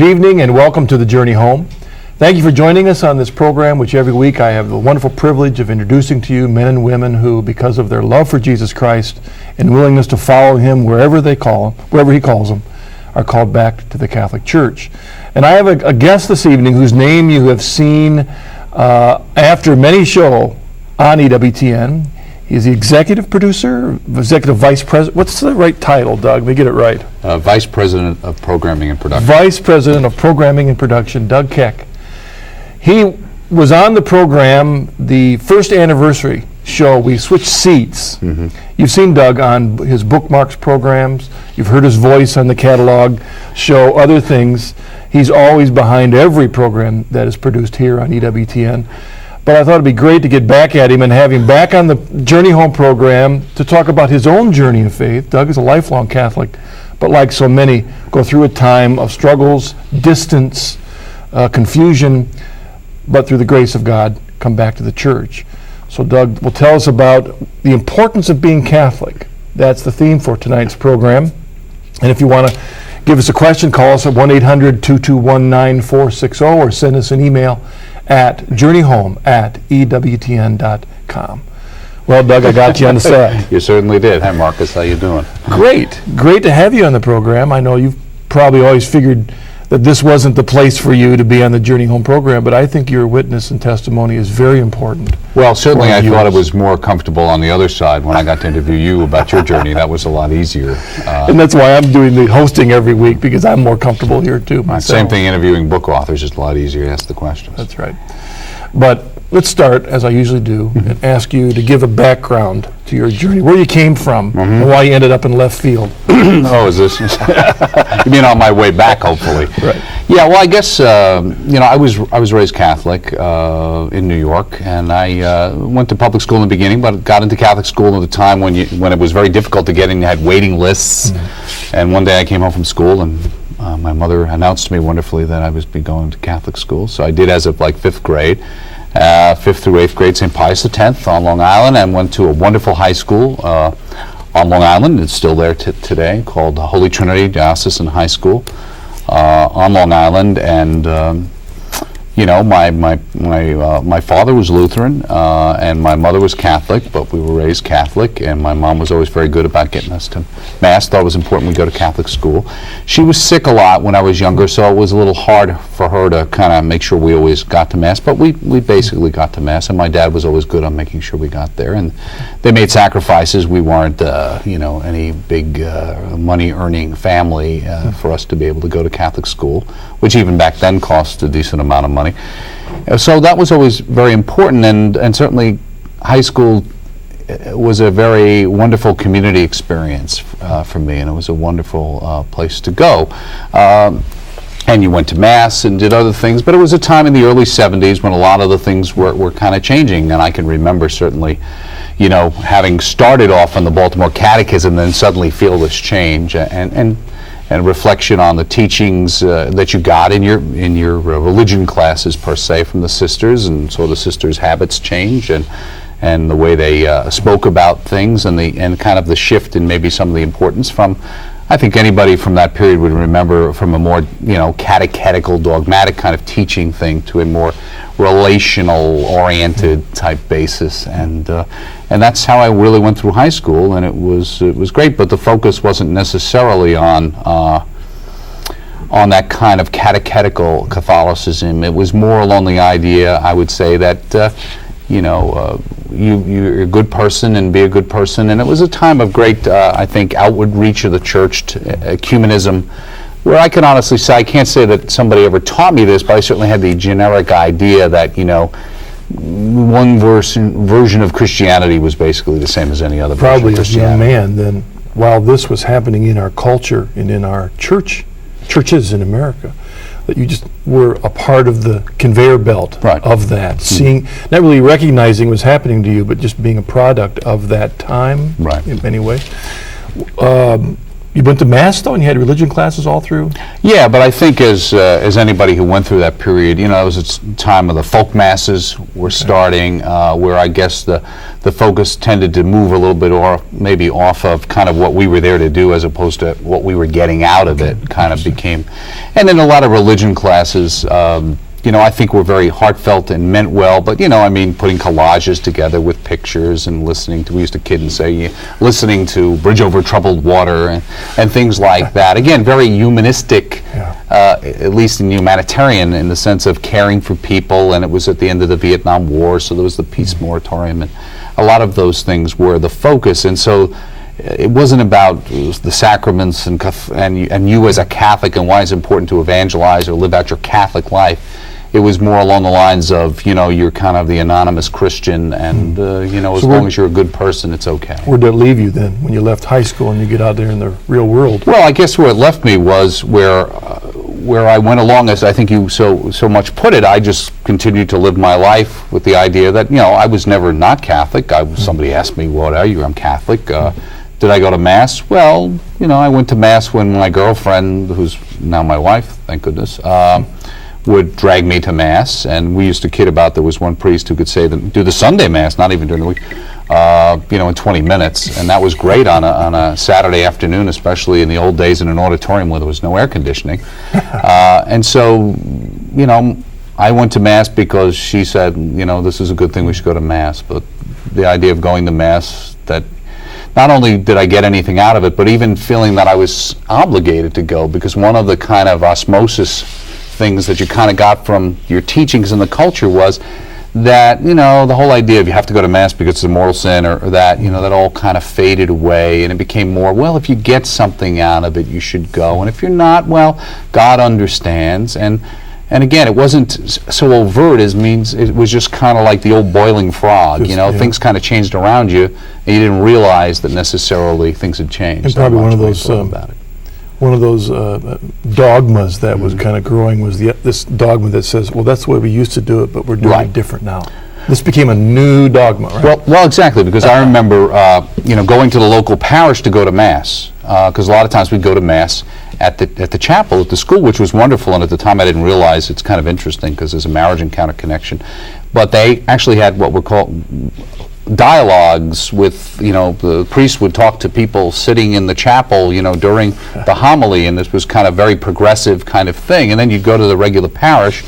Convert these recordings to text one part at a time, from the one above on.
Good evening and welcome to The Journey Home. Thank you for joining us on this program, which every week I have the wonderful privilege of introducing to you men and women who, because of their love for Jesus Christ and willingness to follow Him wherever He calls them, are called back to the Catholic Church. And I have a guest this evening whose name you have seen after many shows on EWTN. He's the executive producer, executive vice president. What's the right title, Doug? Let me get it right. Vice President of Programming and Production. Vice President of Programming and Production, Doug Keck. He was on the program, the first anniversary show. We switched seats. Mm-hmm. You've seen Doug on his bookmarks programs. You've heard his voice on the catalog show, other things. He's always behind every program that is produced here on EWTN. But I thought it'd be great to get back at him and have him back on the Journey Home program to talk about his own journey of faith. Doug is a lifelong Catholic, but like so many, go through a time of struggles, distance, confusion, but through the grace of God, come back to the church. So Doug will tell us about the importance of being Catholic. That's the theme for tonight's program. And if you want to give us a question, call us at 1-800-221-9460 or send us an email at journeyhome@ewtn.com. Well, Doug, I got you on the side. You certainly did. Hi, Marcus. How you doing? Great to have you on the program. I know you've probably always figured that this wasn't the place for you to be on the Journey Home program, but I think your witness and testimony is very important. Well, certainly I thought it was more comfortable on the other side when I got to interview you about your journey. That was a lot easier. And that's why I'm doing the hosting every week, because I'm more comfortable here too myself. Same thing, interviewing book authors is a lot easier to ask the questions. That's right. But let's start, as I usually do, and ask you to give a background to your journey, where you came from, and why you ended up in left field. Oh, is this? You mean on my way back, hopefully? Right. Yeah. Well, I guess I was raised Catholic in New York, and I went to public school in the beginning, but got into Catholic school at a time when it was very difficult to get in. You had waiting lists, and one day I came home from school and. My mother announced to me wonderfully that I was going to Catholic school, so I did as of like 5th grade, 5th through 8th grade, St. Pius X on Long Island, and went to a wonderful high school on Long Island. It's still there today, called Holy Trinity Diocesan High School on Long Island, and my father was Lutheran and my mother was Catholic, but we were raised Catholic, and my mom was always very good about getting us to Mass. Thought it was important we go to Catholic school. She was sick a lot when I was younger, so it was a little hard for her to kind of make sure we always got to Mass, but we basically got to Mass, and my dad was always good on making sure we got there, and they made sacrifices. We weren't any big money-earning family for us to be able to go to Catholic school, which even back then cost a decent amount of money. So that was always very important, and certainly high school was a very wonderful community experience for me, and it was a wonderful place to go. And you went to Mass and did other things, but it was a time in the early 70s when a lot of the things were kind of changing, and I can remember certainly having started off on the Baltimore Catechism, then suddenly feel this change, and reflection on the teachings that you got in your religion classes per se from the sisters, and so the sisters' habits change, and the way they spoke about things, and kind of the shift in maybe some of the importance from. I think anybody from that period would remember from a more catechetical, dogmatic kind of teaching thing to a more relational oriented type basis, and that's how I really went through high school, and it was great, but the focus wasn't necessarily on that kind of catechetical Catholicism. It was more along the idea, I would say, that you're a good person and be a good person, and it was a time of great I think outward reach of the church to ecumenism, where I can honestly say, I can't say that somebody ever taught me this, but I certainly had the generic idea that one version of Christianity was basically the same as any other version of Christianity. Probably as a young man, then, while this was happening in our culture and in our churches in America, that you just were a part of the conveyor belt of that, seeing, not really recognizing what's happening to you, but just being a product of that time in many ways. You went to Mass, though, and you had religion classes all through? Yeah, but I think as anybody who went through that period, it was a time of the folk masses were starting, where I guess the focus tended to move a little bit maybe off of kind of what we were there to do as opposed to what we were getting out of it, kind of became. And then a lot of religion classes, I think were very heartfelt and meant well, but, putting collages together with pictures and listening to, we used to kid and say, listening to Bridge Over Troubled Water and things like that. Again, very humanistic, at least in humanitarian, in the sense of caring for people, and it was at the end of the Vietnam War, so there was the peace moratorium, and a lot of those things were the focus, and so it wasn't about the sacraments and you as a Catholic and why it's important to evangelize or live out your Catholic life. It was more along the lines of, you're kind of the anonymous Christian, and, as long as you're a good person, it's okay. Where'd that leave you then, when you left high school and you get out there in the real world? Well, I guess where it left me was where I went along, as I think you so much put it, I just continued to live my life with the idea that, I was never not Catholic. Somebody asked me, what are you? I'm Catholic. Did I go to Mass? Well, I went to Mass when my girlfriend, who's now my wife, thank goodness, would drag me to Mass, and we used to kid about there was one priest who could do the Sunday Mass, not even during the week, in 20 minutes, and that was great on a Saturday afternoon, especially in the old days in an auditorium where there was no air conditioning. And so, I went to Mass because she said, this is a good thing, we should go to Mass, but the idea of going to Mass, that not only did I get anything out of it, but even feeling that I was obligated to go, because one of the kind of osmosis things that you kind of got from your teachings in the culture was that, the whole idea of you have to go to Mass because it's a mortal sin or that, that all kind of faded away, and it became more, well, if you get something out of it, you should go, and if you're not, well, God understands, and again, it wasn't so overt as means it was just kind of like the old boiling frog, things kind of changed around you, and you didn't realize that necessarily things had changed. And probably one of those dogmas that was kind of growing was this dogma that says, well, that's the way we used to do it, but we're doing it different now. This became a new dogma, right? Well, exactly, because I remember, going to the local parish to go to Mass, because a lot of times we'd go to Mass at the chapel at the school, which was wonderful, and at the time I didn't realize it's kind of interesting because there's a marriage encounter connection, but they actually had what were called dialogues with, the priest would talk to people sitting in the chapel, during the homily, and this was kind of very progressive kind of thing, and then you'd go to the regular parish,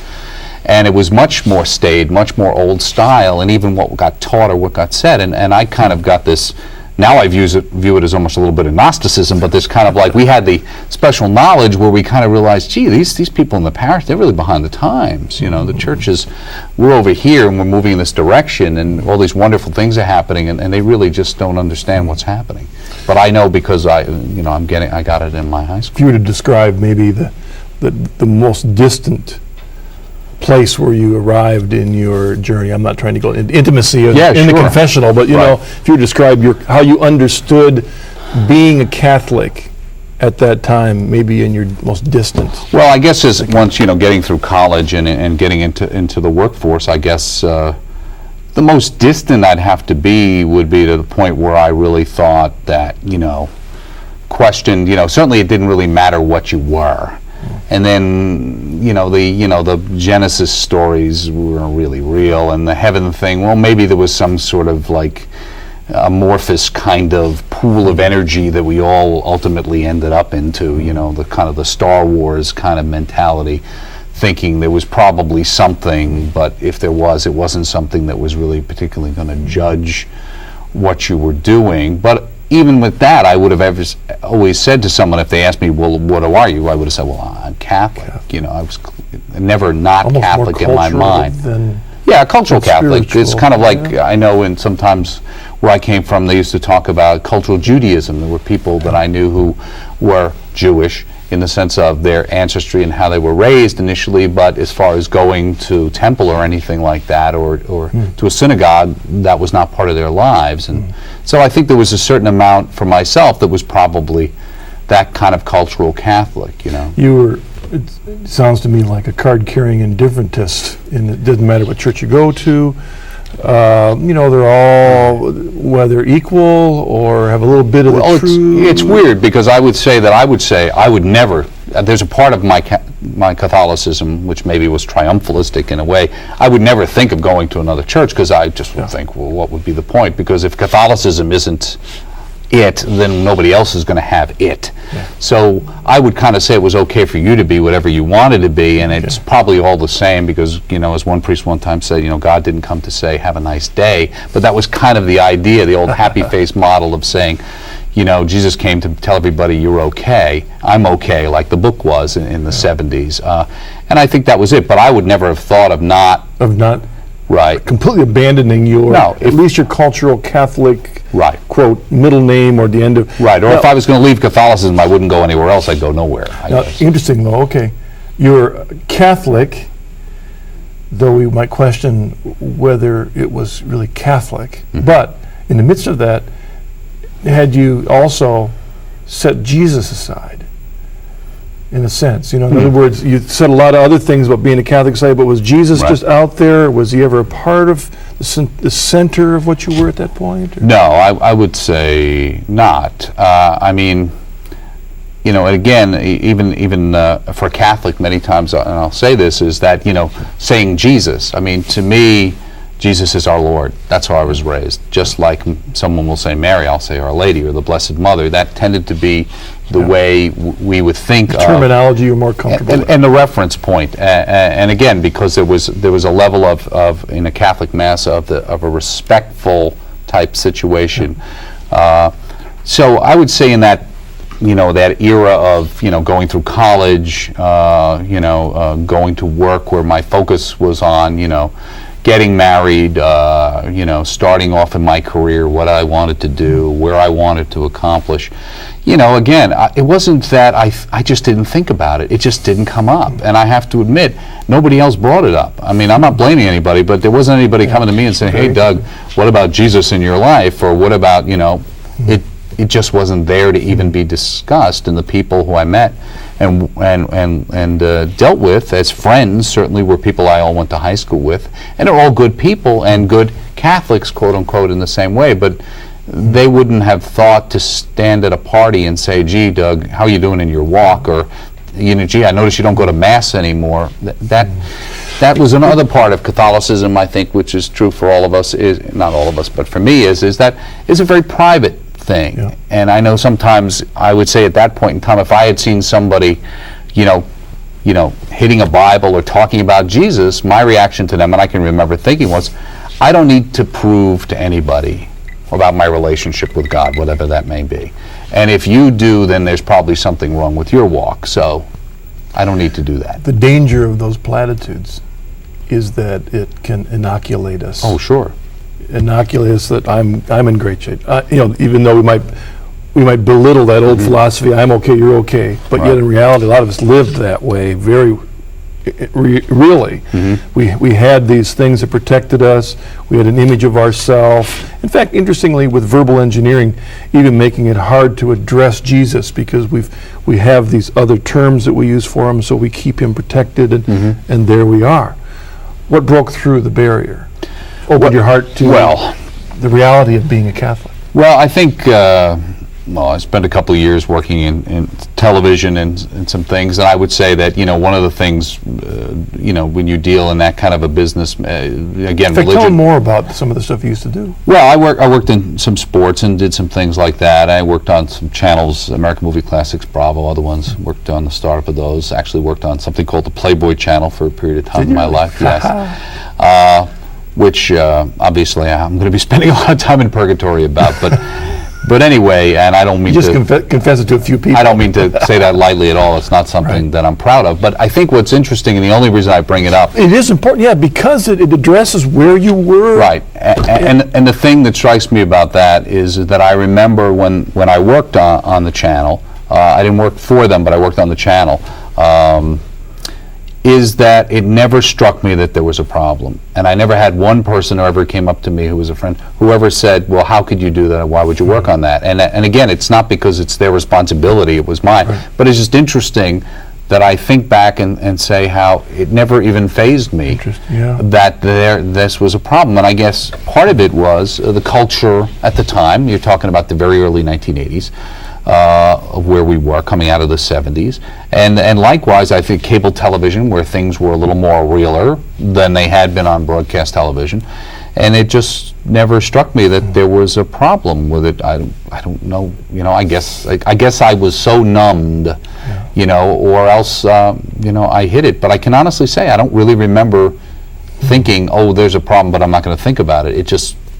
and it was much more staid, much more old style, and even what got taught or what got said, and I kind of got this, now I view it as almost a little bit of Gnosticism, but this kind of like, we had the special knowledge where we kind of realized, gee, these people in the parish, they're really behind the times, the churches, we're over here and we're moving in this direction, and all these wonderful things are happening, and they really just don't understand what's happening. But I know because I got it in my high school. If you were to describe maybe the most distant place where you arrived in your journey, I'm not trying to go into intimacy in the confessional, but if you describe how you understood being a Catholic at that time, maybe in your most distant. Well, I guess as once getting through college and getting into the workforce, I guess the most distant I'd have to be would be to the point where I really thought that questioned. Certainly it didn't really matter what you were. And then, the Genesis stories were really real, and the heaven thing, well, maybe there was some sort of like amorphous kind of pool of energy that we all ultimately ended up into, the kind of the Star Wars kind of mentality, thinking there was probably something, but if there was, it wasn't something that was really particularly going to judge what you were doing. But even with that, I would have always said to someone, if they asked me, well, what are you? I would have said, well, I'm Catholic. I was never not almost Catholic in my mind. Cultural Catholic. Spiritual. It's kind of like, I know, and sometimes where I came from, they used to talk about cultural Judaism. There were people that I knew who were Jewish in the sense of their ancestry and how they were raised initially, but as far as going to temple or anything like that, or to a synagogue, that was not part of their lives. And so I think there was a certain amount for myself that was probably that kind of cultural Catholic, You were, it sounds to me like a card-carrying indifferentist, and it doesn't matter what church you go to, they're all whether equal or have a little bit of the truth. It's weird because I would say I would never. There's a part of my Catholicism which maybe was triumphalistic in a way. I would never think of going to another church because I just would think, well, what would be the point? Because if Catholicism isn't it, then nobody else is going to have it. Yeah. So I would kind of say it was okay for you to be whatever you wanted to be, and it's probably all the same because, as one priest one time said, God didn't come to say, have a nice day, but that was kind of the idea, the old happy face model of saying, Jesus came to tell everybody you're okay, I'm okay, like the book was in the 70s. And I think that was it, but I would never have thought of not right, completely abandoning at least your cultural Catholic quote middle name or the end of or if I was going to leave Catholicism, I wouldn't go anywhere else. I'd go nowhere. Interesting though. Okay, you're Catholic, though we might question whether it was really Catholic. But in the midst of that, had you also set Jesus aside? In a sense, in other words, you said a lot of other things about being a Catholic society, but was Jesus just out there? Was he ever a part of the center of what you were at that point? Or? No, I would say not. And again, even for a Catholic, many times, and I'll say this, is that, saying Jesus, to me, Jesus is our Lord. That's how I was raised. Just like someone will say Mary, I'll say Our Lady or the Blessed Mother. That tended to be the way we would think the terminology you're more comfortable with. And the reference point. And again, because there was a level of in a Catholic Mass of a respectful type situation. So I would say in that that era of going through college, going to work where my focus was on getting married, starting off in my career, what I wanted to do, where I wanted to accomplish. Again, it wasn't that I just didn't think about it. It just didn't come up. And I have to admit, nobody else brought it up. I'm not blaming anybody, but there wasn't anybody coming to me and saying, hey, Doug, what about Jesus in your life? Or what about, it just wasn't there to even be discussed. And the people who I met and dealt with as friends certainly were people I all went to high school with, and they're all good people and good Catholics, quote unquote, in the same way, but they wouldn't have thought to stand at a party and say, gee, Doug, how are you doing in your walk? Or, gee, I notice you don't go to Mass anymore. That was another part of Catholicism, I think, which is true for all of us, is not all of us, but for me, is that it's a very private thing. Yeah. And I know sometimes I would say at that point in time, if I had seen somebody, hitting a Bible or talking about Jesus, my reaction to them, and I can remember thinking, was, I don't need to prove to anybody about my relationship with God, whatever that may be. And if you do, then there's probably something wrong with your walk. So I don't need to do that. The danger of those platitudes is that it can inoculate us. Oh, sure. Inoculate us that I'm in great shape. Even though we might belittle that old philosophy, I'm okay, you're okay. But yet in reality, a lot of us lived that way very really. We had these things that protected us. We had an image of ourselves. In fact, interestingly, with verbal engineering, even making it hard to address Jesus because we have these other terms that we use for him, so we keep him protected, and there we are. What broke through the barrier? Opened your heart to the reality of being a Catholic? Well, I think I spent a couple of years working in television and some things, and I would say that one of the things when you deal in that kind of a business, again, religion. Tell me more about some of the stuff you used to do. Well, I worked in some sports and did some things like that. I worked on some channels, American Movie Classics, Bravo, other ones. Worked on the startup of those. Actually worked on something called the Playboy Channel for a period of time in my life. Yes. Which obviously I'm going to be spending a lot of time in purgatory about, but anyway, and I don't mean to confess it to a few people. I don't mean to say that lightly at all. It's not something that I'm proud of. But I think what's interesting, and the only reason I bring it up, it is important, because it addresses where you were. Right, and the thing that strikes me about that is that I remember when I worked on the channel. I didn't work for them, but I worked on the channel. Is that it never struck me that there was a problem. And I never had one person who ever came up to me who was a friend, whoever said, well, how could you do that? Why would you work on that? And again, it's not because it's their responsibility, it was mine. Right. But it's just interesting that I think back and say how it never even fazed me Interesting, yeah. that this was a problem. And I guess part of it was the culture at the time. You're talking about the very early 1980s. Of where we were coming out of the 70s. And likewise, I think cable television, where things were a little more realer than they had been on broadcast television. And it just never struck me that there was a problem with it. I don't know, I guess I was so numbed, or else, I hid it. But I can honestly say I don't really remember thinking, oh, there's a problem, but I'm not going to think about it.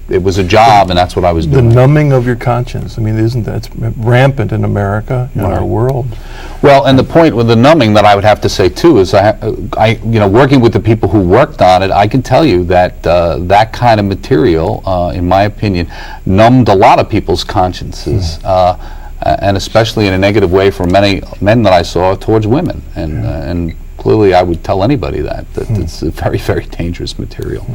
It was a job, and that's what I was doing. The numbing of your conscience. I mean, isn't that rampant in America, in our world? Well, and the point with the numbing that I would have to say too is, I working with the people who worked on it, I can tell you that that kind of material, in my opinion, numbed a lot of people's consciences, and especially in a negative way for many men that I saw towards women, and clearly I would tell anybody that it's a very, very dangerous material,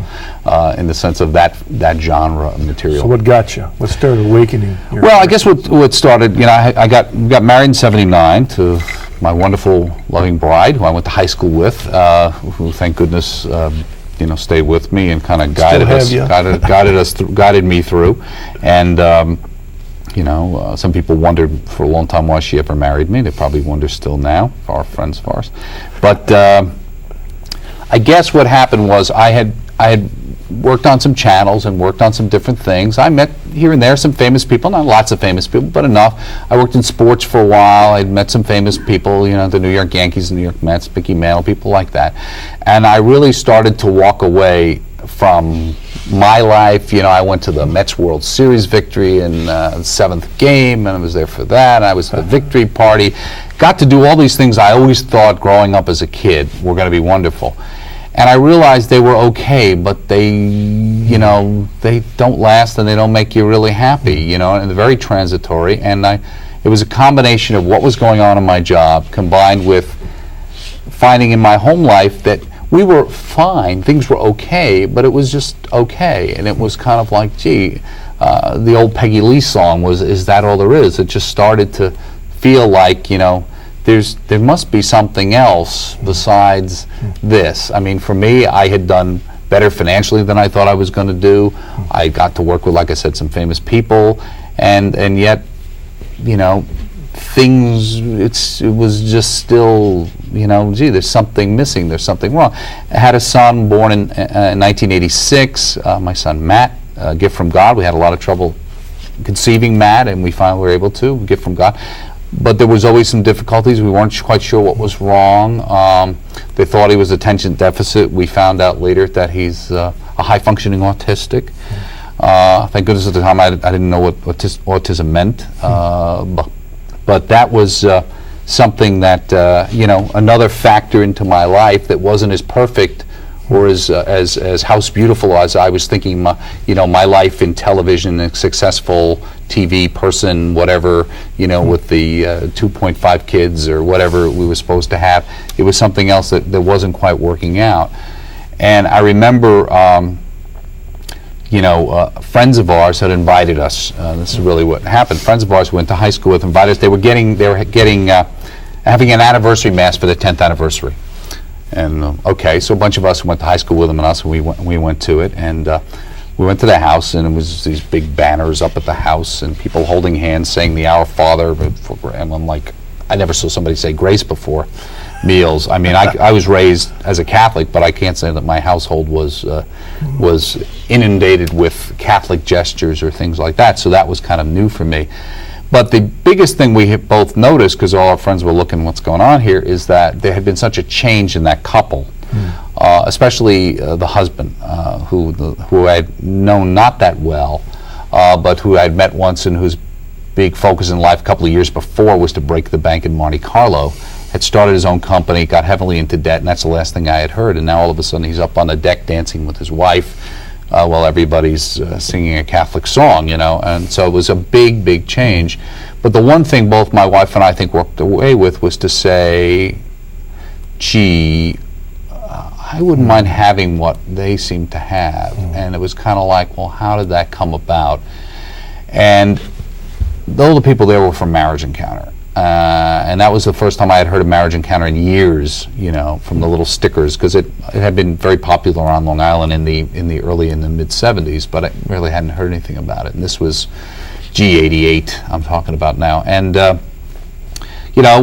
in the sense of that genre of material. So what got you? What started awakening your Well, I guess what started, I got married in '79 to my wonderful, loving bride, who I went to high school with, who, thank goodness, stayed with me and kind of guided me through. And some people wondered for a long time why she ever married me. They probably wonder still now, our friends of ours. But I guess what happened was I had worked on some channels and worked on some different things. I met here and there some famous people, not lots of famous people, but enough. I worked in sports for a while. I'd met some famous people, the New York Yankees, the New York Mets, Mickey Mantle, people like that. And I really started to walk away from my life. I went to the Mets World Series victory in the 7th game, and I was there for that. And I was at the victory party. Got to do all these things I always thought growing up as a kid were going to be wonderful. And I realized they were okay, but they don't last and they don't make you really happy, and they're very transitory. And it was a combination of what was going on in my job combined with finding in my home life that we were fine, things were okay, but it was just okay. And it was kind of like, gee, the old Peggy Lee song was, "Is that all there is?" It just started to feel like, there must be something else besides this. I mean, for me, I had done better financially than I thought I was going to do. I got to work with, like I said, some famous people, and yet, it was just still, gee, there's something missing, there's something wrong. I had a son born in 1986, my son Matt, a gift from God. We had a lot of trouble conceiving Matt, and we finally were able to, a gift from God. But there was always some difficulties. We weren't quite sure what was wrong. They thought he was attention deficit. We found out later that he's a high-functioning autistic. Thank goodness at the time I didn't know what autism meant. But that was something that, another factor into my life that wasn't as perfect or as house beautiful as I was thinking my life in television, a successful TV person, whatever, with the 2.5 kids or whatever we were supposed to have. It was something else that wasn't quite working out. And I remember, friends of ours had invited us. This is really what happened. Friends of ours we went to high school with invited us. They were having an anniversary mass for their 10th anniversary. And so a bunch of us went to high school with them and us, and we went to it, and we went to the house, and it was these big banners up at the house, and people holding hands, saying the Our Father. And I'm like, I never saw somebody say grace before meals. I mean, I was raised as a Catholic, but I can't say that my household was inundated with Catholic gestures or things like that. So that was kind of new for me. But the biggest thing we had both noticed, because all our friends were looking what's going on here, is that there had been such a change in that couple, especially the husband, who I had known not that well, but who I had met once and whose big focus in life a couple of years before was to break the bank in Monte Carlo. Had started his own company, got heavily into debt, and that's the last thing I had heard. And now all of a sudden he's up on the deck dancing with his wife, while everybody's singing a Catholic song, and so it was a big, big change. But the one thing both my wife and I think walked away with was to say, gee, I wouldn't mind having what they seem to have. And it was kind of like, well, how did that come about? And all the people there were from Marriage Encounter. And that was the first time I had heard of Marriage Encounter in years, from the little stickers, because it had been very popular on Long Island in the mid 70s, but I really hadn't heard anything about it. And this was G88 I'm talking about now. And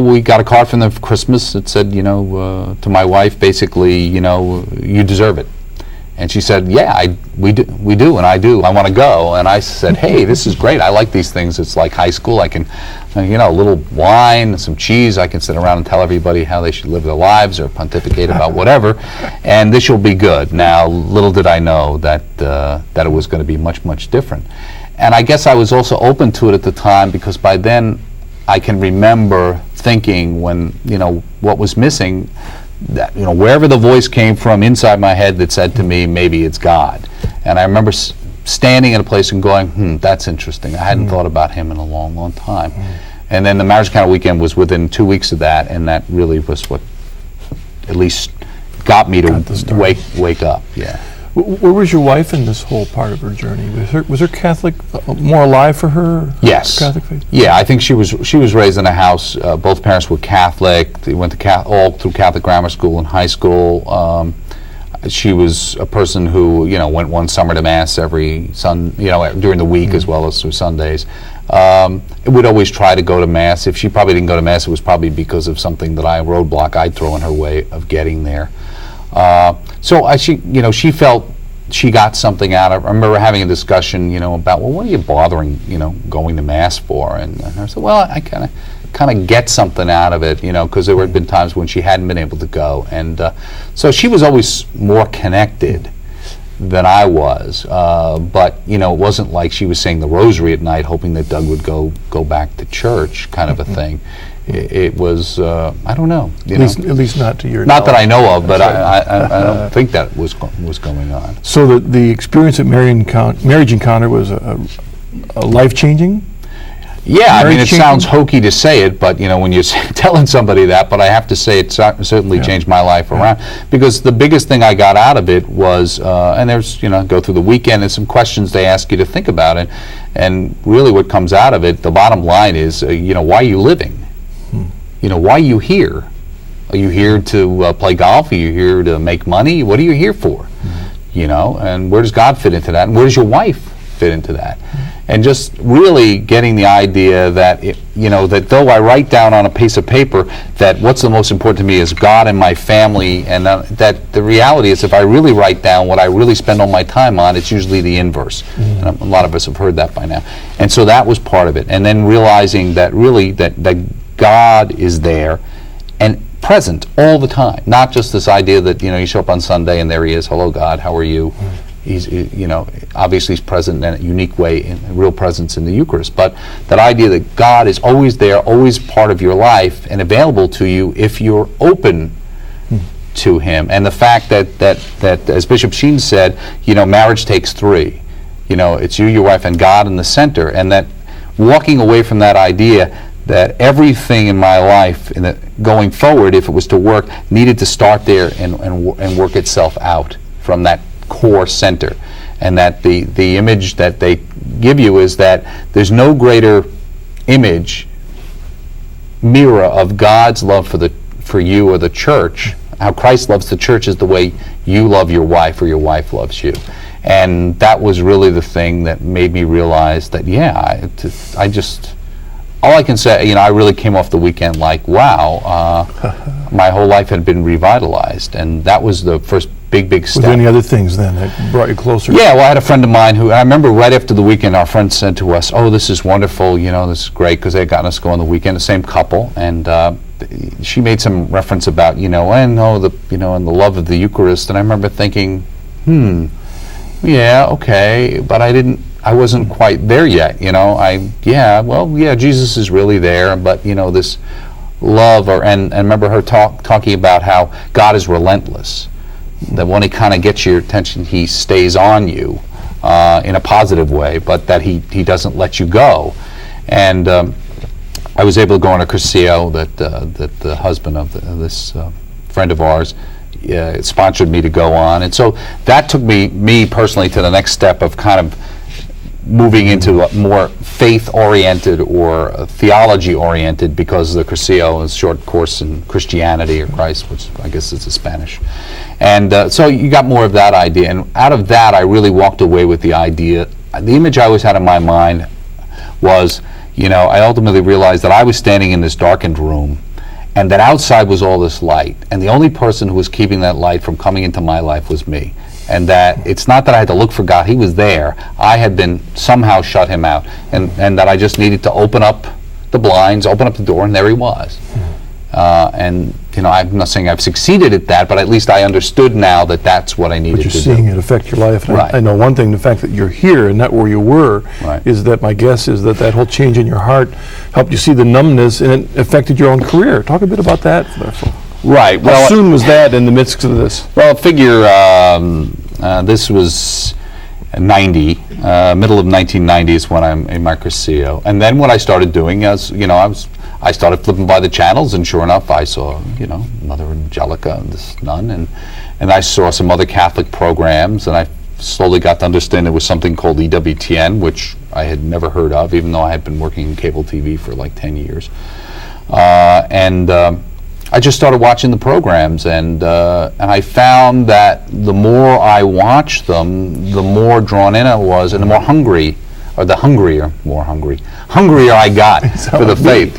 we got a card from them for Christmas that said, to my wife, basically, you deserve it. And she said, yeah, we do, and I do. I want to go. And I said, hey, this is great. I like these things. It's like high school. I can, a little wine, some cheese. I can sit around and tell everybody how they should live their lives or pontificate about whatever. And this will be good. Now, little did I know that it was going to be much, much different. And I guess I was also open to it at the time, because by then I can remember thinking when, what was missing, that wherever the voice came from inside my head that said to me, maybe it's God. And I remember standing in a place and going, that's interesting. I hadn't thought about him in a long, long time. And then the Marriage Encounter weekend was within 2 weeks of that, and that really was what at least got me to wake up. Yeah. Where was your wife in this whole part of her journey? Was her Catholic more alive for her? Yes. Catholic faith? Yeah, I think she was raised in a house. Both parents were Catholic. They went to all through Catholic grammar school and high school. She was a person who went one summer to mass every during the week as well as through Sundays. Would always try to go to mass. If she probably didn't go to mass, it was probably because of something that roadblock I'd throw in her way of getting there. So she felt she got something out of it. I remember having a discussion, about, well, what are you bothering, going to mass for? And I said, well, I kind of get something out of it, because there had been times when she hadn't been able to go, and so she was always more connected than I was, but it wasn't like she was saying the rosary at night hoping that Doug would go back to church, kind of a thing. It was, I don't know. At least not to your Not knowledge. that I know of, but I don't think that was going on. So the experience at Marriage Encounter was a life-changing? Yeah, I mean, it Changing? sounds hokey to say it, but when you're telling somebody that, but I have to say it certainly changed my life around, because the biggest thing I got out of it was, and there's, go through the weekend and some questions they ask you to think about it, and really what comes out of it, the bottom line is, why are you living? Why are you here? Are you here to play golf? Are you here to make money? What are you here for? And where does God fit into that? And where does your wife fit into that? And just really getting the idea that, that though I write down on a piece of paper that what's the most important to me is God and my family, and that the reality is if I really write down what I really spend all my time on, it's usually the inverse. And a lot of us have heard that by now. And so that was part of it. And then realizing that really that God is there and present all the time, not just this idea that you show up on Sunday and there he is, hello God, how are you? He's obviously he's present in a unique way, in a real presence in the Eucharist, but that idea that God is always there, always part of your life and available to you if you're open to him. And the fact that as Bishop Sheen said, marriage takes three. It's you, your wife, and God in the center, and that walking away from that idea that everything in my life, going forward, if it was to work, needed to start there and work itself out from that core center. And that the image that they give you is that there's no greater mirror of God's love for you or the church. How Christ loves the church is the way you love your wife or your wife loves you. And that was really the thing that made me realize that, all I can say, I really came off the weekend like, wow, my whole life had been revitalized, and that was the first big step. Were there any other things then that brought you closer? Yeah, well, I had a friend of mine who, I remember right after the weekend, our friend said to us, oh, this is wonderful, this is great, because they had gotten us to go on the weekend, the same couple, and she made some reference about, and the love of the Eucharist, and I remember thinking, yeah, okay, but I wasn't quite there yet, Jesus is really there, but, this love, and remember her talking about how God is relentless, that when he kind of gets your attention, he stays on you in a positive way, but that he doesn't let you go. And I was able to go on a Cursillo that the husband of this friend of ours sponsored me to go on, and so that took me personally to the next step of kind of moving into a more faith-oriented or theology-oriented, because the Cursillo is a short course in Christianity or Christ, which I guess is a Spanish. And so you got more of that idea. And out of that, I really walked away with the idea, the image I always had in my mind was, I ultimately realized that I was standing in this darkened room, and that outside was all this light, and the only person who was keeping that light from coming into my life was me. And that it's not that I had to look for God, he was there. I had been somehow shut him out, and that I just needed to open up the blinds, open up the door, and there he was. And I'm not saying I've succeeded at that, but at least I understood now that that's what I needed to do. But you're seeing it affect your life. And Right. I know one thing, the fact that you're here and not where you were, Right. is that my guess is that whole change in your heart helped you see the numbness, and it affected your own career. Talk a bit about that. Right. How soon was that in the midst of this? Well, figure this was 90, middle of 1990 is when I'm in my Cursillo. And then what I started doing is, I started flipping by the channels, and sure enough, I saw, Mother Angelica, this nun, and I saw some other Catholic programs, and I slowly got to understand there was something called EWTN, which I had never heard of, even though I had been working in cable TV for like 10 years. I just started watching the programs, and I found that the more I watched them, the more drawn in I was, and the more hungrier I got for the faith,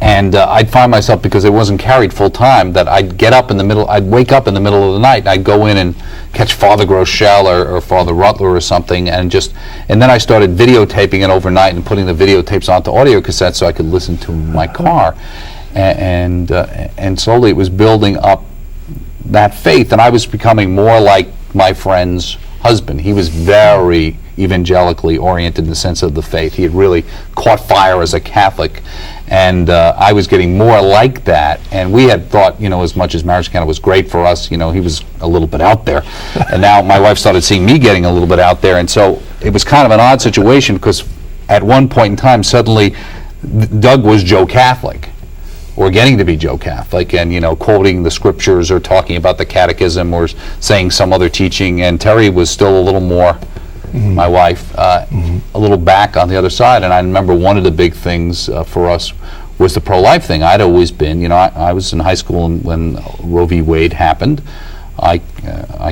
And I'd find myself, because it wasn't carried full time, that I'd wake up in the middle of the night, and I'd go in and catch Father Groeschel or Father Rutler or something, and then I started videotaping it overnight and putting the videotapes onto audio cassettes so I could listen to my car. And slowly it was building up that faith, and I was becoming more like my friend's husband. He was very evangelically oriented in the sense of the faith. He had really caught fire as a Catholic, and I was getting more like that. And we had thought, as much as marriage kind of was great for us, he was a little bit out there. And now my wife started seeing me getting a little bit out there, and so it was kind of an odd situation, because at one point in time, suddenly Doug was Joe Catholic, or getting to be Joe Catholic, and quoting the scriptures or talking about the catechism or saying some other teaching, and Terry was still a little more, my wife, a little back on the other side. And I remember one of the big things for us was the pro-life thing. I'd always been, I was in high school when Roe v. Wade happened. I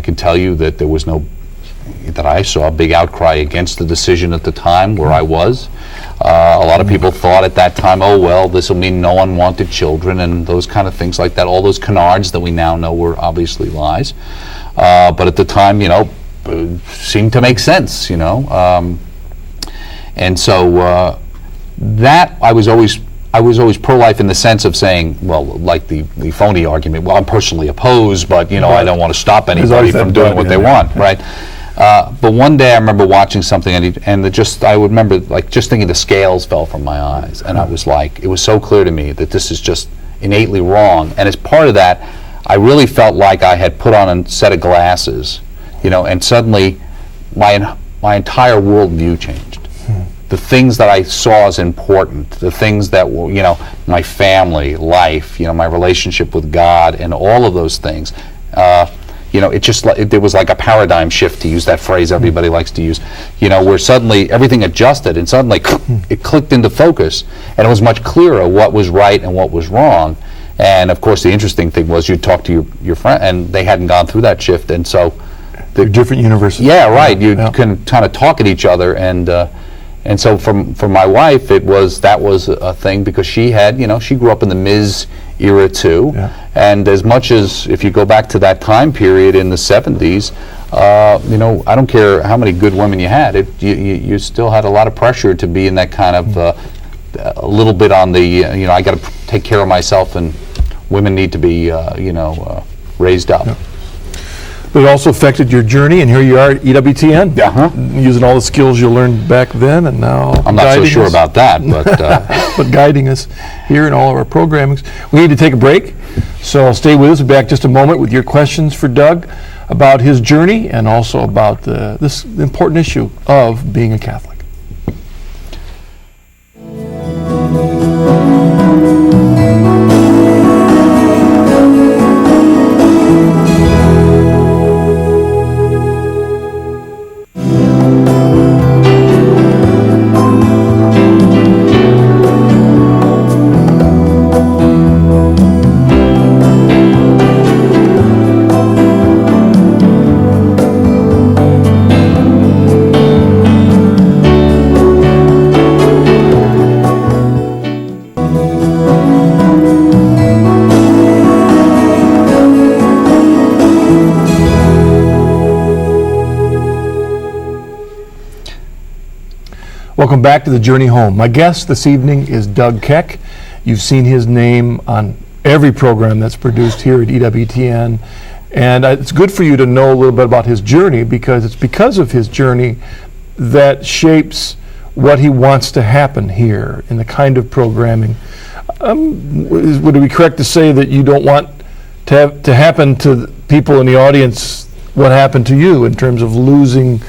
could tell you that there was that I saw a big outcry against the decision at the time where I was. A lot of people thought at that time, oh, well, this will mean no unwanted children, and those kind of things like that. All those canards that we now know were obviously lies. But at the time, seemed to make sense, And so that I was always pro-life in the sense of saying, well, like the phony argument, well, I'm personally opposed, but, I don't want to stop anybody from doing what they want, right? But one day I remember watching something, I would remember just thinking the scales fell from my eyes, and I was like, it was so clear to me that this is just innately wrong. And as part of that, I really felt like I had put on a set of glasses, and suddenly my entire worldview changed. The things that I saw as important, the things that were, my family, life, my relationship with God, and all of those things. There was like a paradigm shift, to use that phrase everybody likes to use, where suddenly everything adjusted, and suddenly it clicked into focus, and it was much clearer what was right and what was wrong. And of course, the interesting thing was you'd talk to your friend, and they hadn't gone through that shift, and so they're different universes. Yeah, right. You can kind of talk at each other, and so for my wife, that was a thing, because she had, she grew up in the Ms. era too, and as much as, if you go back to that time period in the 70s, I don't care how many good women you had, you still had a lot of pressure to be in that kind of a little bit on the, I got to take care of myself, and women need to be, raised up. But it also affected your journey, and here you are at EWTN, using all the skills you learned back then, and now I'm not so sure about that, but but guiding us here in all of our programmings. We need to take a break, so stay with us. We'll be back just a moment with your questions for Doug about his journey, and also about this important issue of being a Catholic. Welcome back to The Journey Home. My guest this evening is Doug Keck. You've seen his name on every program that's produced here at EWTN. And it's good for you to know a little bit about his journey, because it's because of his journey that shapes what he wants to happen here in the kind of programming. Would it be correct to say that you don't want to happen to the people in the audience what happened to you in terms of losing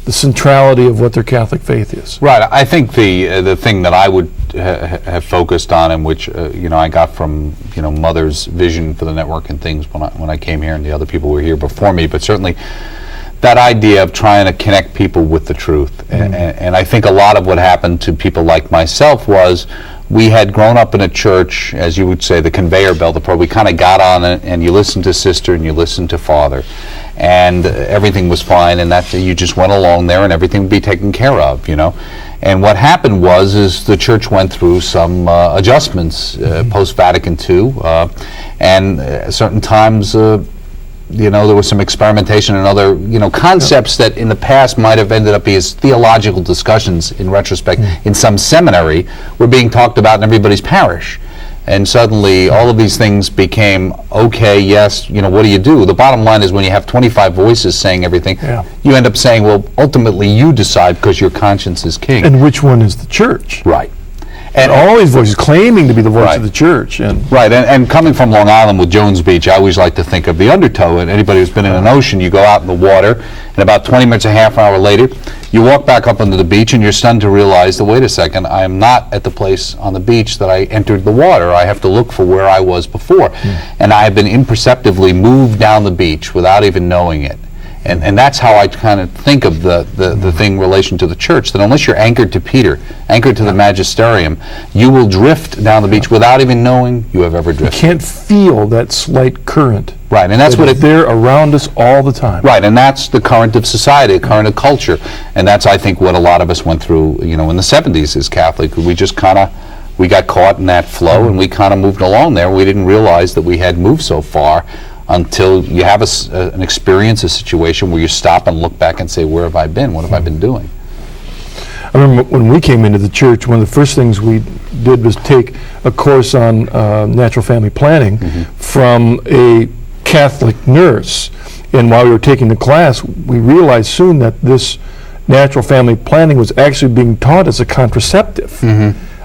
the centrality of what their Catholic faith is? Right. I think the thing that I would have focused on, and which I got from Mother's vision for the network and things when I came here, and the other people were here before me, but certainly that idea of trying to connect people with the truth. And I think a lot of what happened to people like myself was we had grown up in a church, as you would say, the conveyor belt approach. We kind of got on it, and you listened to sister and you listened to father, and everything was fine, and that you just went along there, and everything would be taken care of, And what happened was the church went through some adjustments post-Vatican II, and certain times there was some experimentation and other, concepts that in the past might have ended up as theological discussions in retrospect in some seminary were being talked about in everybody's parish. And suddenly all of these things became, okay, yes, what do you do? The bottom line is when you have 25 voices saying everything, you end up saying, well, ultimately you decide because your conscience is king. And which one is the church? Right. And all these voices claiming to be the voice of the church. And coming from Long Island with Jones Beach, I always like to think of the undertow. And anybody who's been in an ocean, you go out in the water, and about 20 minutes, a half hour later, you walk back up onto the beach, and you're stunned to realize that, wait a second, I am not at the place on the beach that I entered the water. I have to look for where I was before. And I have been imperceptibly moved down the beach without even knowing it. And that's how I kind of think of the thing in relation to the church, that unless you're anchored to Peter, anchored to the magisterium, you will drift down the beach without even knowing you have ever drifted. You can't feel that slight current. Right, and that's what it's there around us all the time. Right, and that's the current of society, the current of culture. And that's, I think, what a lot of us went through, in the 70s as Catholic. We just we got caught in that flow, and we kind of moved along there. We didn't realize that we had moved so far until you have an experience, a situation where you stop and look back and say, where have I been? What have I been doing? I remember when we came into the church, one of the first things we did was take a course on natural family planning from a Catholic nurse. And while we were taking the class, we realized soon that this natural family planning was actually being taught as a contraceptive.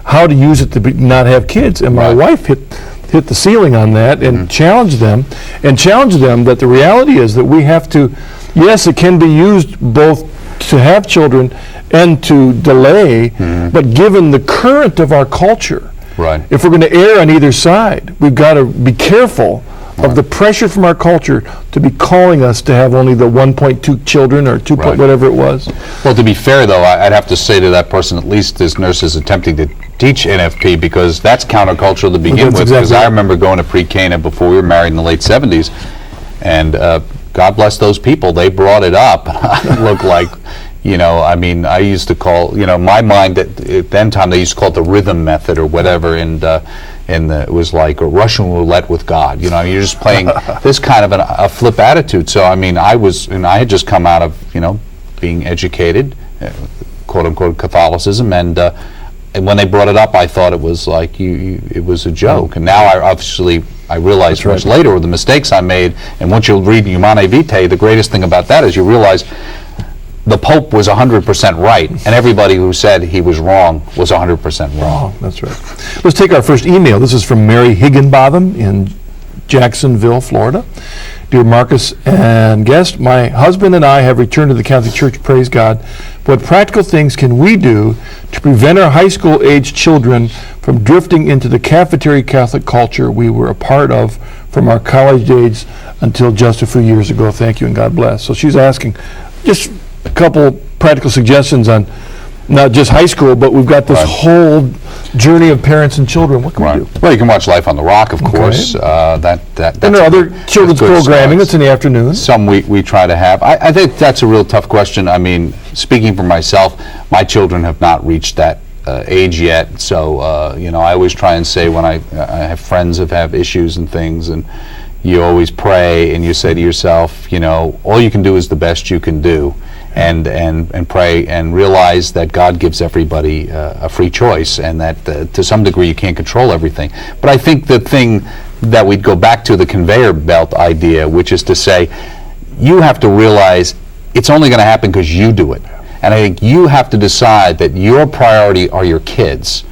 How to use it to not have kids. And my wife hit the ceiling on that and challenged them that the reality is that we have to, yes, it can be used both to have children and to delay, but given the current of our culture, if we're going to err on either side, we've got to be careful of the pressure from our culture to be calling us to have only the 1.2 children or 2 point whatever it was. Well, to be fair, though, I'd have to say to that person, at least this nurse is attempting to teach NFP, because that's countercultural to begin with. Because I remember going to pre-Cana before we were married in the late 70s, and God bless those people, they brought it up. I looked like, I used to call, my mind at then time, they used to call it the rhythm method or whatever, and it was like a Russian roulette with God. You're just playing this kind of a flip attitude. So, I had just come out of, being educated, quote unquote Catholicism, and when they brought it up, I thought it was like it was a joke. And now I realized much later the mistakes I made. And once you read Humanae Vitae, the greatest thing about that is you realize the Pope was 100% right, and everybody who said he was wrong was 100% wrong. That's right. Let's take our first email. This is from Mary Higginbotham in Jacksonville, Florida. Dear Marcus and guest, my husband and I have returned to the Catholic Church, praise God. What practical things can we do to prevent our high school age children from drifting into the cafeteria Catholic culture we were a part of from our college days until just a few years ago? Thank you and God bless. So she's asking just a couple practical suggestions on not just high school, but we've got this whole journey of parents and children. What can we do? Well, you can watch Life on the Rock, of course. And there are other children's programming that's in the afternoon. Some we try to have. I think that's a real tough question. Speaking for myself, my children have not reached that age yet. So, I always try and say when I have friends who have issues and things, and you always pray and you say to yourself, all you can do is the best you can do. and pray and realize that God gives everybody a free choice, and that to some degree you can't control everything. But I think the thing that we'd go back to, the conveyor belt idea, which is to say, you have to realize it's only going to happen because you do it. And I think you have to decide that your priority are your kids,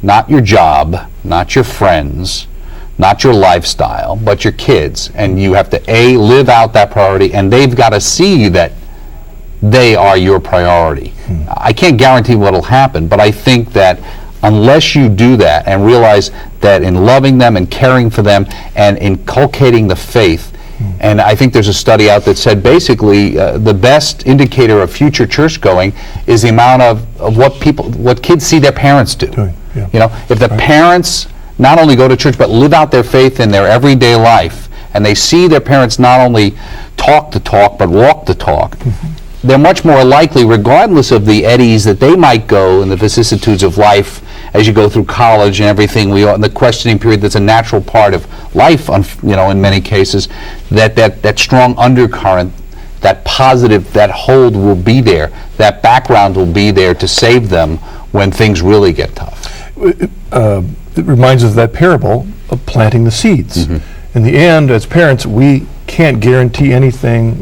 not your job, not your friends, not your lifestyle, but your kids. And you have to, A, live out that priority, and they've got to see that they are your priority. I can't guarantee what will happen, but I think that unless you do that and realize that in loving them and caring for them and inculcating the faith, and I think there's a study out that said basically the best indicator of future church going is the amount of what kids see their parents do. Yeah. You know, if the parents not only go to church but live out their faith in their everyday life, and they see their parents not only talk the talk but walk the talk, they're much more likely, regardless of the eddies that they might go and the vicissitudes of life as you go through college and everything, in the questioning period that's a natural part of life, in many cases, that strong undercurrent, that positive, that hold will be there, that background will be there to save them when things really get tough. It reminds us of that parable of planting the seeds. In the end, as parents, we can't guarantee anything.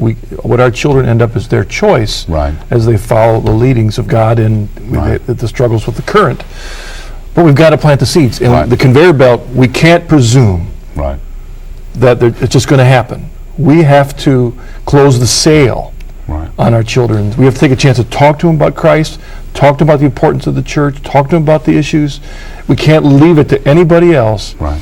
What our children end up is their choice, Right. as they follow the leadings of God and the struggles with the current. But we've got to plant the seeds. And Right. the conveyor belt, we can't presume Right. that it's just going to happen. We have to close the sale Right. on our children. We have to take a chance to talk to them about Christ, talk to them about the importance of the church, talk to them about the issues. We can't leave it to anybody else. Right.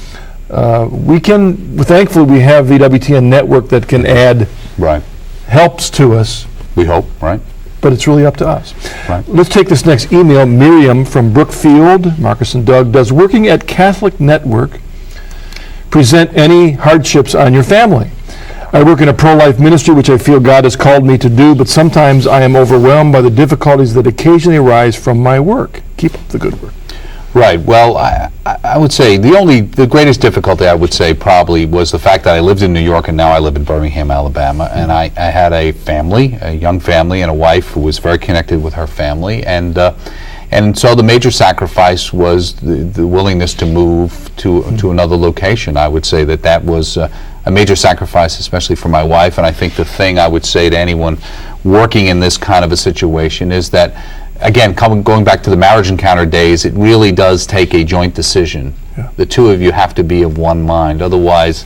Thankfully, we have the EWTN network that can add Right. helps to us, We hope. Right. but it's really up to us. Right. Let's take this next email. Miriam from Brookfield, Marcus and Doug, does working at Catholic Network present any hardships on your family? I work in a pro-life ministry, which I feel God has called me to do, but sometimes I am overwhelmed by the difficulties that occasionally arise from my work. Keep up the good work. Right. Well, I would say the greatest difficulty, I would say, probably was the fact that I lived in New York and now I live in Birmingham, Alabama, and I had a family, a young family, and a wife who was very connected with her family, and so the major sacrifice was the willingness to move to another location. I would say that was a major sacrifice, especially for my wife, and I think the thing I would say to anyone working in this kind of a situation is that, again, going back to the marriage encounter days, it really does take a joint decision. Yeah. The two of you have to be of one mind. Otherwise,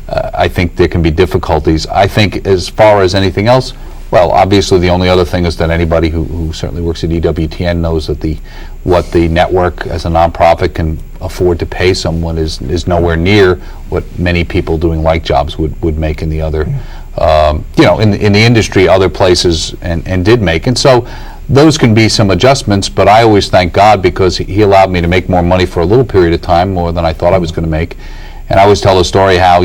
I think there can be difficulties. I think as far as anything else, well, obviously the only other thing is that anybody who certainly works at EWTN knows that what the network as a nonprofit can afford to pay someone is nowhere near what many people doing like jobs would make in the other, in the industry, other places, and did make. And so those can be some adjustments, but I always thank God because He allowed me to make more money for a little period of time, more than I thought I was going to make. And I always tell the story how,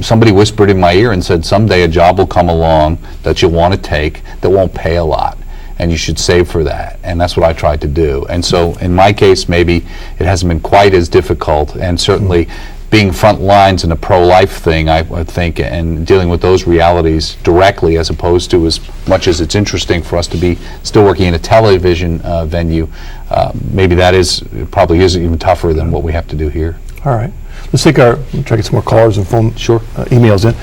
somebody whispered in my ear and said, someday a job will come along that you'll want to take that won't pay a lot, and you should save for that. And that's what I tried to do. And so in my case, maybe it hasn't been quite as difficult, and certainly being front lines in a pro-life thing, I would think, and dealing with those realities directly, as opposed to as much as it's interesting for us to be still working in a television venue, maybe probably is even tougher than what we have to do here. All right. Let's try to get some more callers and phone emails in.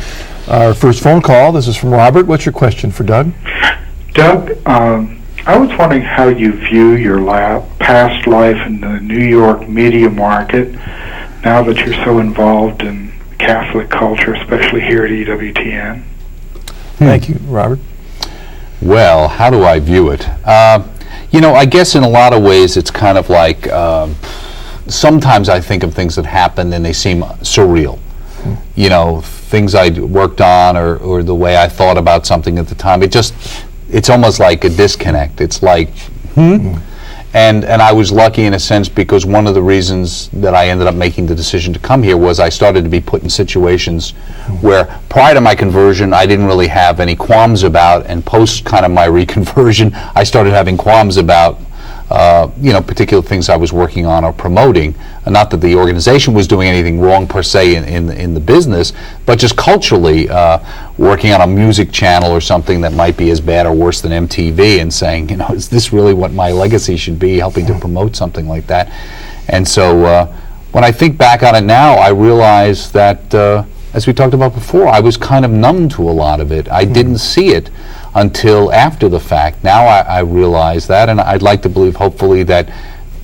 Our first phone call, this is from Robert. What's your question for Doug? Doug, I was wondering how you view your past life in the New York media market now that you're so involved in Catholic culture, especially here at EWTN. Thank you, Robert. Well, how do I view it? I guess in a lot of ways it's kind of like sometimes I think of things that happened and they seem surreal. Things I worked on or the way I thought about something at the time. It's almost like a disconnect. It's like, And I was lucky in a sense because one of the reasons that I ended up making the decision to come here was I started to be put in situations where prior to my conversion I didn't really have any qualms about, and post kind of my reconversion I started having qualms about particular things I was working on or promoting. Not that the organization was doing anything wrong per se in the business, but just culturally working on a music channel or something that might be as bad or worse than MTV, and saying, is this really what my legacy should be, helping to promote something like that? And so when I think back on it now, I realize that, as we talked about before, I was kind of numb to a lot of it. I didn't see it until after the fact. Now I realize that, and I'd like to believe, hopefully, that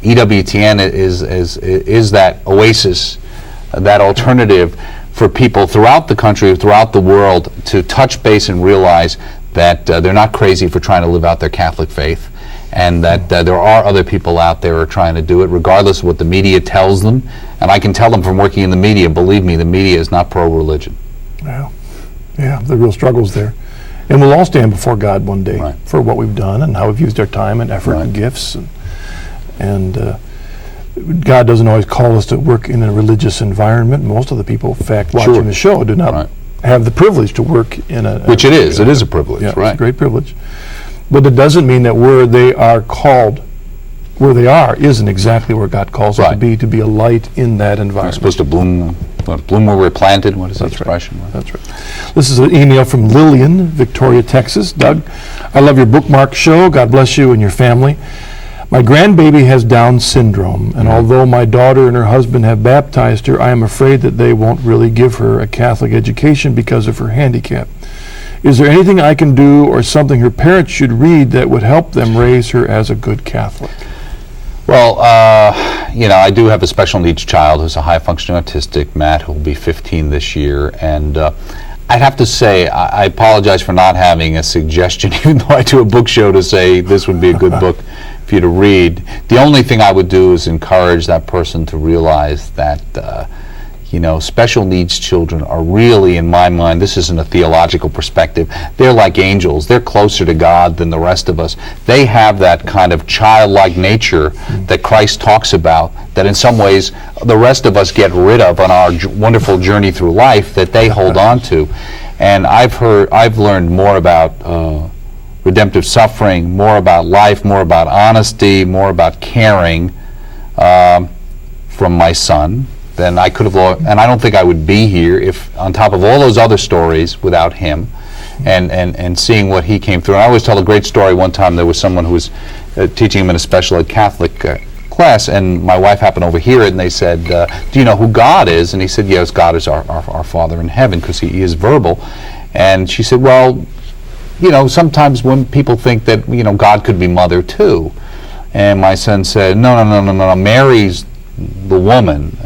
EWTN is that oasis, that alternative for people throughout the country, throughout the world, to touch base and realize that they're not crazy for trying to live out their Catholic faith, and that there are other people out there who are trying to do it, regardless of what the media tells them. And I can tell them from working in the media, believe me, the media is not pro-religion. Yeah, the real struggle's there. And we'll all stand before God one day for what we've done and how we've used our time and effort and gifts. And God doesn't always call us to work in a religious environment. Most of the people, in fact, watching the show do not have the privilege to work in a... Which it is. It is a privilege, It's a great privilege. But it doesn't mean that where they are called, where they are, isn't exactly where God calls them to be a light in that environment. We're supposed to bloom where we're planted. What is the expression? That's right. This is an email from Lillian, Victoria, Texas. Doug, I love your bookmark show. God bless you and your family. My grandbaby has Down syndrome, and although my daughter and her husband have baptized her, I am afraid that they won't really give her a Catholic education because of her handicap. Is there anything I can do or something her parents should read that would help them raise her as a good Catholic? Well, I do have a special needs child who's a high-functioning autistic, Matt, who will be 15 this year, and I'd have to say I apologize for not having a suggestion, even though I do a book show, to say this would be a good book for you to read. The only thing I would do is encourage that person to realize that special needs children are really, in my mind, this isn't a theological perspective, they're like angels. They're closer to God than the rest of us. They have that kind of childlike nature that Christ talks about, that in some ways the rest of us get rid of on our wonderful journey through life, that they hold on to. And I've learned more about redemptive suffering, more about life, more about honesty, more about caring from my son than I could have, and I don't think I would be here if, on top of all those other stories, without him, and seeing what he came through. And I always tell a great story. One time there was someone who was teaching him in a special ed Catholic class, and my wife happened to overhear it, and they said, do you know who God is? And he said, yes, God is our Father in heaven, because he is verbal. And she said, well, sometimes when people think that, God could be mother too. And my son said, no, Mary's the woman,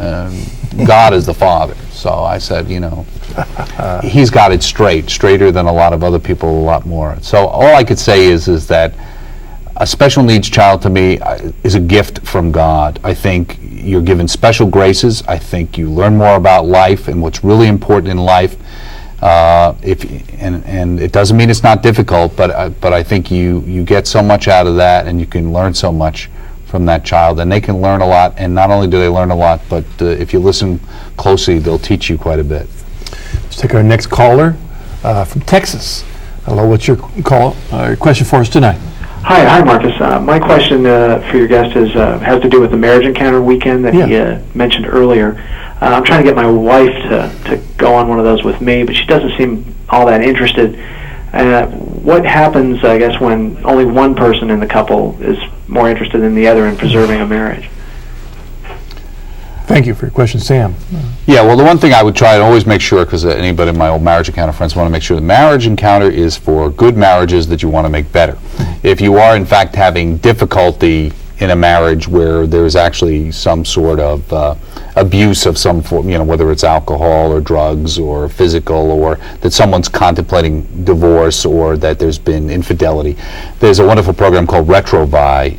God is the Father. So I said, he's got it straighter than a lot of other people, a lot more. So all I could say is that a special needs child to me is a gift from God. I think you're given special graces. I think you learn more about life and what's really important in life. And it doesn't mean it's not difficult, but I think you get so much out of that, and you can learn so much from that child, and they can learn a lot. And not only do they learn a lot, but if you listen closely, they'll teach you quite a bit. Let's take our next caller from Texas. Hello, what's your question for us tonight? Hi, Marcus. My question for your guest has to do with the marriage encounter weekend that he mentioned earlier. I'm trying to get my wife to go on one of those with me, but she doesn't seem all that interested. What happens, I guess, when only one person in the couple is more interested than the other in preserving a marriage? Thank you for your question, Sam. Yeah, well, the one thing I would try to always make sure, because anybody in my old marriage encounter friends want to make sure the marriage encounter is for good marriages that you want to make better. If you are, in fact, having difficulty in a marriage where there's actually some sort of abuse of some form, whether it's alcohol or drugs or physical, or that someone's contemplating divorce, or that there's been infidelity, there's a wonderful program called Retrovi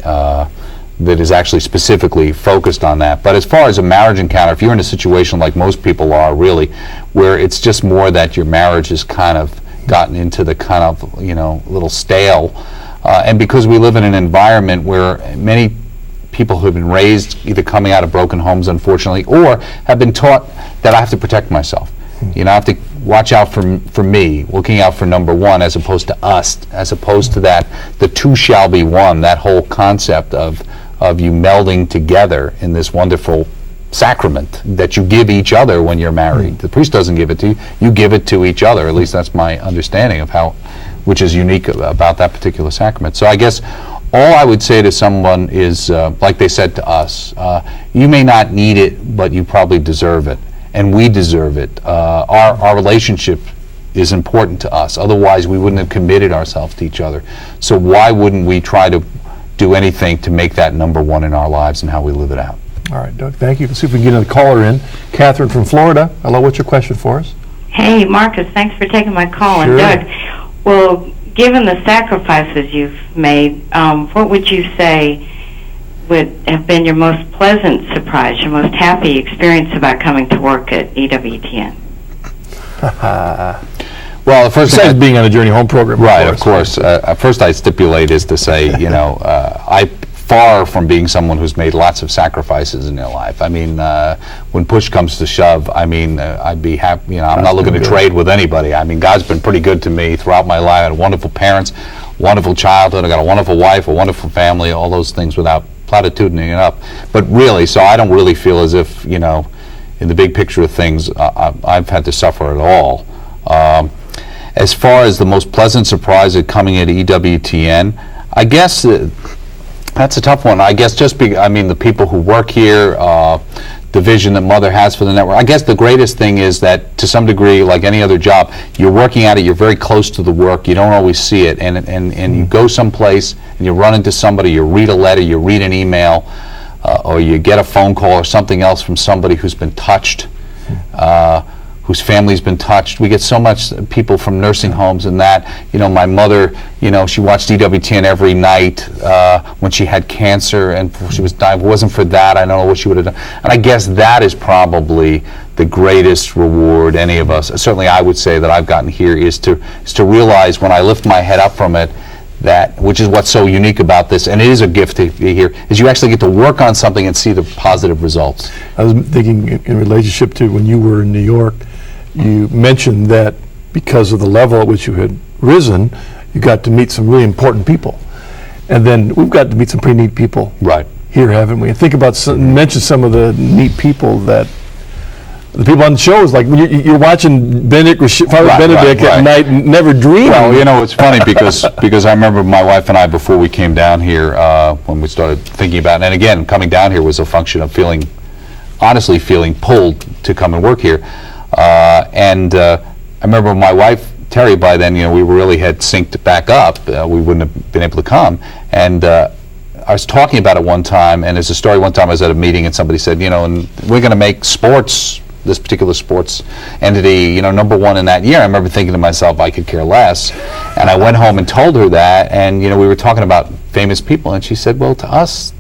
that is actually specifically focused on that. But as far as a marriage encounter, if you're in a situation like most people are, really, where it's just more that your marriage has kind of gotten into the kind of, little stale, and because we live in an environment where many people who have been raised either coming out of broken homes, unfortunately, or have been taught that I have to protect myself. I have to watch out for me, looking out for number one, as opposed to us, as opposed to that, the two shall be one, that whole concept of you melding together in this wonderful sacrament that you give each other when you're married. The priest doesn't give it to you, you give it to each other. At least that's my understanding of how, which is unique about that particular sacrament. So I guess all I would say to someone is, like they said to us, you may not need it, but you probably deserve it, and we deserve it. Our relationship is important to us, otherwise we wouldn't have committed ourselves to each other. So why wouldn't we try to do anything to make that number one in our lives and how we live it out? All right, Doug, thank you. Let's see if we can get another caller in. Catherine from Florida. Hello, what's your question for us? Hey, Marcus, thanks for taking my call. Sure. And Doug, well, given the sacrifices you've made, what would you say would have been your most pleasant surprise, your most happy experience about coming to work at EWTN? Well, the first thing, Besides being on a Journey Home program. right, of course. First, I stipulate is to say, I far from being someone who's made lots of sacrifices in their life. I mean, when push comes to shove, I mean, I'd be happy. I'm not looking to trade with anybody. I mean, God's been pretty good to me throughout my life. I had wonderful parents, wonderful childhood. I got a wonderful wife, a wonderful family. All those things without platituding it up. But really, so I don't really feel as if in the big picture of things, I've had to suffer at all. As far as the most pleasant surprise at coming at EWTN, I guess that's a tough one. I guess the people who work here, the vision that Mother has for the network. I guess the greatest thing is that, to some degree, like any other job, you're working at it, you're very close to the work, you don't always see it, and you go someplace, and you run into somebody, you read a letter, you read an email, or you get a phone call or something else from somebody who's been touched, whose family's been touched. We get so much people from nursing homes and that. My mother, she watched EWTN every night when she had cancer and she was dying. If it wasn't for that, I don't know what she would have done. And I guess that is probably the greatest reward any of us, certainly I would say, that I've gotten here, is to realize when I lift my head up from it, that, which is what's so unique about this, and it is a gift to be here, is you actually get to work on something and see the positive results. I was thinking in relationship to when you were in New York, you mentioned that because of the level at which you had risen, you got to meet some really important people. And then we've got to meet some pretty neat people here, haven't we? And think about, mention some of the neat people that, the people on the shows, like you're watching Father Benedict at night and never dreaming. Well, it's funny because I remember my wife and I, before we came down here, when we started thinking about it, and again, coming down here was a function of honestly feeling pulled to come and work here. I remember my wife, Terry, by then, we really had synced back up. We wouldn't have been able to come. And I was talking about it one time, and as a story, one time I was at a meeting and somebody said, and we're going to make sports, this particular sports entity, number one in that year. I remember thinking to myself, I could care less. And I went home and told her that, and we were talking about famous people, and she said, well, to us,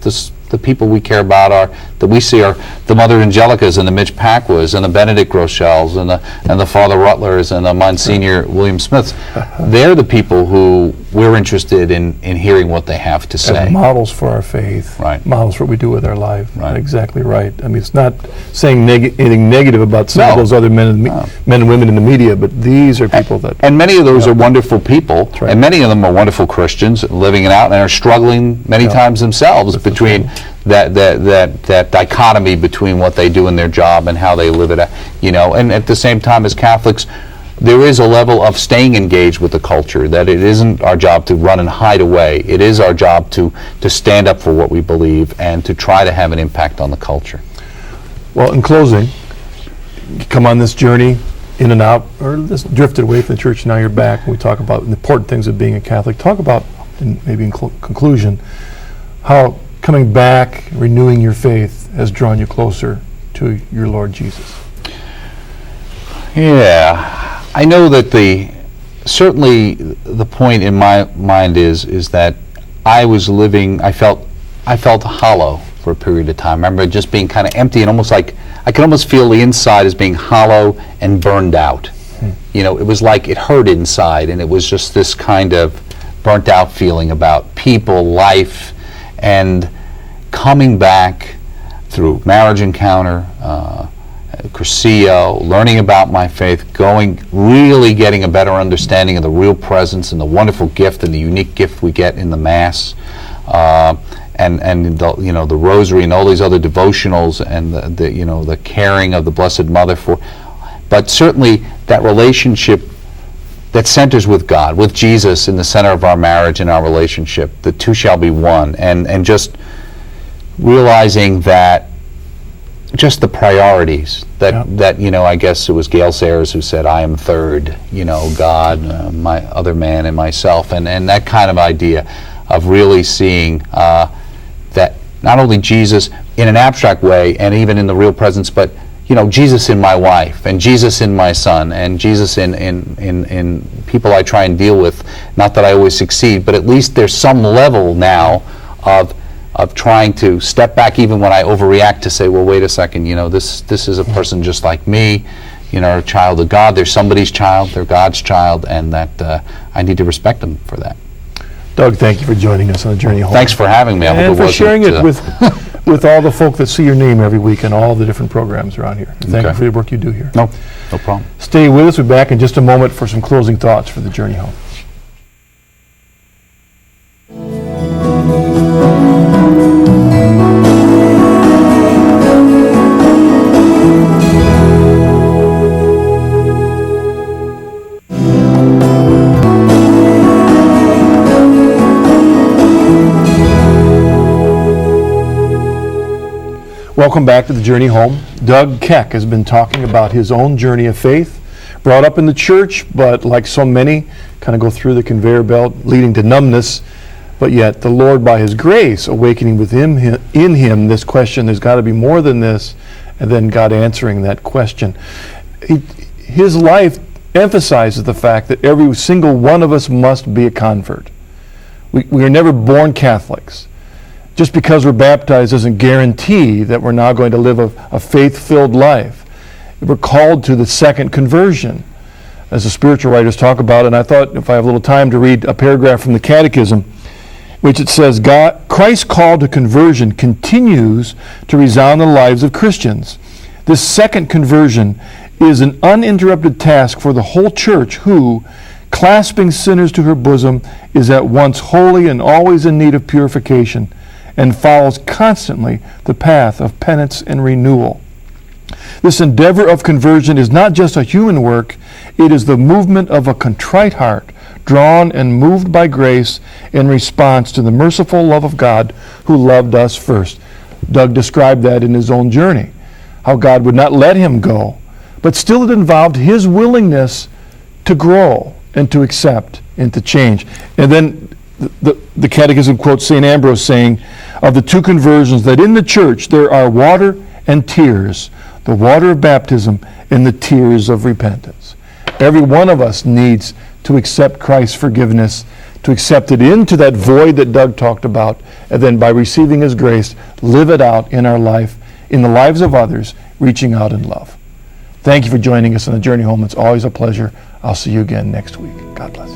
the people we care about that we see are the Mother Angelicas and the Mitch Pacwas and the Benedict Rochelles and the Father Rutlers and the Monsignor William Smiths. They're the people who we're interested in hearing what they have to say. As models for our faith, models for what we do with our life. Exactly right. I mean, it's not saying anything negative about some of those other men and women in the media, but these are people that... And many of those are wonderful people, and many of them are wonderful Christians living it out and are struggling many times themselves between that dichotomy between what they do in their job and how they live it, and at the same time, as Catholics, there is a level of staying engaged with the culture, that it isn't our job to run and hide away. It is our job to stand up for what we believe and to try to have an impact on the culture. Well, in closing, you come on this journey in and out, or just drifted away from the church, now you're back, and we talk about the important things of being a Catholic. Talk about, maybe in conclusion, how coming back, renewing your faith has drawn you closer to your Lord Jesus. Yeah, I know that certainly the point in my mind is that I felt hollow for a period of time. I remember just being kind of empty and almost like, I could almost feel the inside as being hollow and burned out. It was like it hurt inside, and it was just this kind of burnt out feeling about people, life, and coming back through marriage encounter, Cursillo, learning about my faith, really getting a better understanding of the real presence and the wonderful gift and the unique gift we get in the Mass, and the Rosary and all these other devotionals, and the caring of the Blessed Mother but certainly that relationship that centers with God, with Jesus in the center of our marriage and our relationship. The two shall be one, and just realizing that just the priorities that I guess it was Gail Sayers who said, I am third, God, my other man, and myself, and that kind of idea of really seeing that not only Jesus in an abstract way and even in the real presence, but Jesus in my wife, and Jesus in my son, and Jesus in people I try and deal with. Not that I always succeed, but at least there's some level now of trying to step back even when I overreact, to say, well, wait a second, this is a person just like me, a child of God. They're somebody's child, they're God's child, and that I need to respect them for that. Doug, thank you for joining us on the journey home. Thanks for having me. I hope and for sharing it with all the folk that see your name every week in all the different programs around here. Thank you for the work you do here. No problem. Stay with us. We'll be back in just a moment for some closing thoughts for the journey home. Welcome back to the Journey Home. Doug Keck has been talking about his own journey of faith, brought up in the church, but like so many, kind of go through the conveyor belt, leading to numbness. But yet the Lord, by His grace, awakening within in him this question, there's got to be more than this, and then God answering that question. His life emphasizes the fact that every single one of us must be a convert. We are never born Catholics. Just because we're baptized doesn't guarantee that we're now going to live a faith-filled life. We're called to the second conversion, as the spiritual writers talk about. And I thought, if I have a little time, to read a paragraph from the Catechism, which it says, Christ's call to conversion continues to resound in the lives of Christians. This second conversion is an uninterrupted task for the whole church, who, clasping sinners to her bosom, is at once holy and always in need of purification, and follows constantly the path of penance and renewal. This endeavor of conversion is not just a human work, it is the movement of a contrite heart, drawn and moved by grace in response to the merciful love of God who loved us first. Doug described that in his own journey, how God would not let him go, but still it involved his willingness to grow and to accept and to change. And then the Catechism quotes St. Ambrose saying of the two conversions, that in the church there are water and tears, the water of baptism and the tears of repentance. Every one of us needs to accept Christ's forgiveness, to accept it into that void that Doug talked about, and then by receiving His grace, live it out in our life, in the lives of others, reaching out in love. Thank you for joining us on the journey home. It's always a pleasure. I'll see you again next week. God bless.